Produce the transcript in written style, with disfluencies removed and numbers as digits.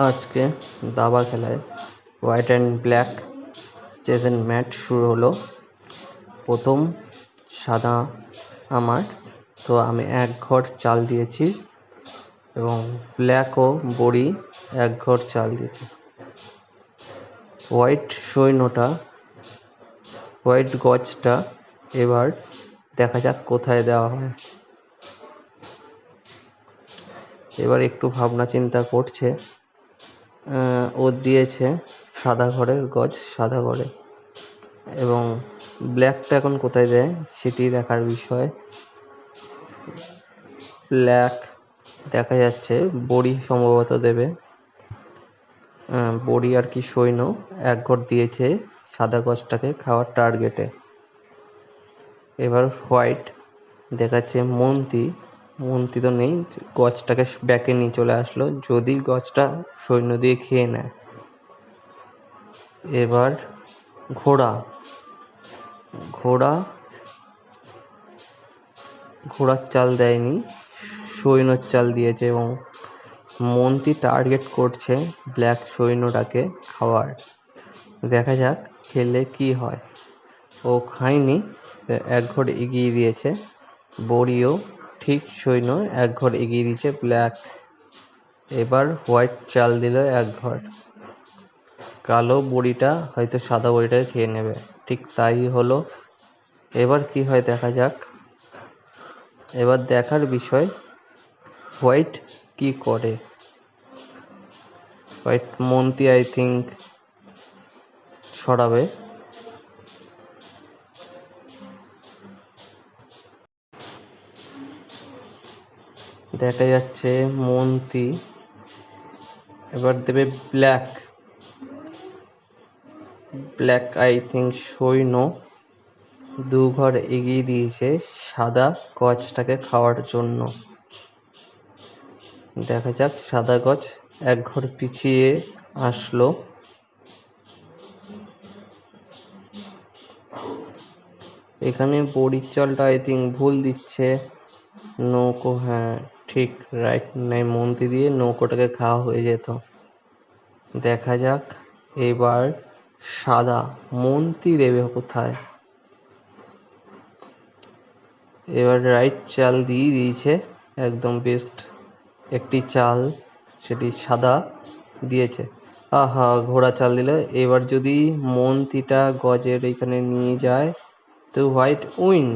আজকে দাবা খেলায় হোয়াইট অ্যান্ড ব্ল্যাক চেস এন্ড ম্যাট শুরু হলো। প্রথম সাদা আমার, তো আমি 1 ঘর চাল দিয়েছি এবং ব্ল্যাকও বড়ি 1 ঘর চাল দিয়েছি। হোয়াইট গজটা এবার দেখা যাক কোথায় দেওয়া হয়। এবার একটু ভাবনা চিন্তা করছে, ও দিয়েছে সাদা ঘরের গজ সাদা ঘরে, এবং ব্ল্যাকটা এখন কোথায় দেয় সেটি দেখার বিষয়। ব্ল্যাক দেখা যাচ্ছে বড়ি সম্ভবত দেবে, বড়ি আর কি সৈন্য 1 ঘর দিয়েছে সাদা গজটাকে খাওয়ার টার্গেটে। এবার হোয়াইট দেখাচ্ছে মন্ত্রী তো নেই, গজটাকে ব্যাকে নিয়ে চলে আসলো যদি গজটা সৈন্য দিয়ে খেয়ে নেয়। এবার ঘোড়ার চাল দেয়নি, সৈন্যর চাল দিয়েছে এবং মন্ত্রী টার্গেট করছে ব্ল্যাক সৈন্যটাকে খাওয়ার। দেখা যাক খেলে কি হয়। ও খায়নি, 1 ঘর এগিয়ে দিয়েছে। বড়িও ঠিক সৈন্য 1 ঘর এগিয়ে দিয়েছে ব্ল্যাক। এবার হোয়াইট চাল দিল 1 ঘর, কালো বড়িটা হয়তো সাদা বড়িটাকে খেয়ে নেবে। ঠিক তাই হলো। এবার কি হয় দেখা যাক। এবার দেখার বিষয় হোয়াইট কি করে। হোয়াইট মন্ত্রী আই থিঙ্ক সরাবে। দেখা যাচ্ছে মন্ত্রী এবার দেবে ব্ল্যাক আই থিঙ্ক সৈন্য 2 ঘর এগিয়ে দিয়েছে সাদা গজটাকে খাওয়ার জন্য। দেখা যাক সাদা গজ 1 ঘর পিছিয়ে আসলো। এখানে বড়ির চালটা আই থিঙ্ক ভুল দিচ্ছে। নৌকো, হ্যাঁ ঠিক রাইট, নাই মন্ত্রী দিয়ে নৌকোটাকে খাওয়া হয়ে যেত। দেখা যাক এবার সাদা মন্ত্রী দেবে কোথায়। এবার রাইট চাল দিয়ে দিয়েছে, একদম বেস্ট একটি চাল, সেটি সাদা দিয়েছে। আহা, ঘোড়া চাল দিল। এবার যদি মন্ত্রীটা গজের এখানে নিয়ে যায় তো হোয়াইট উইন।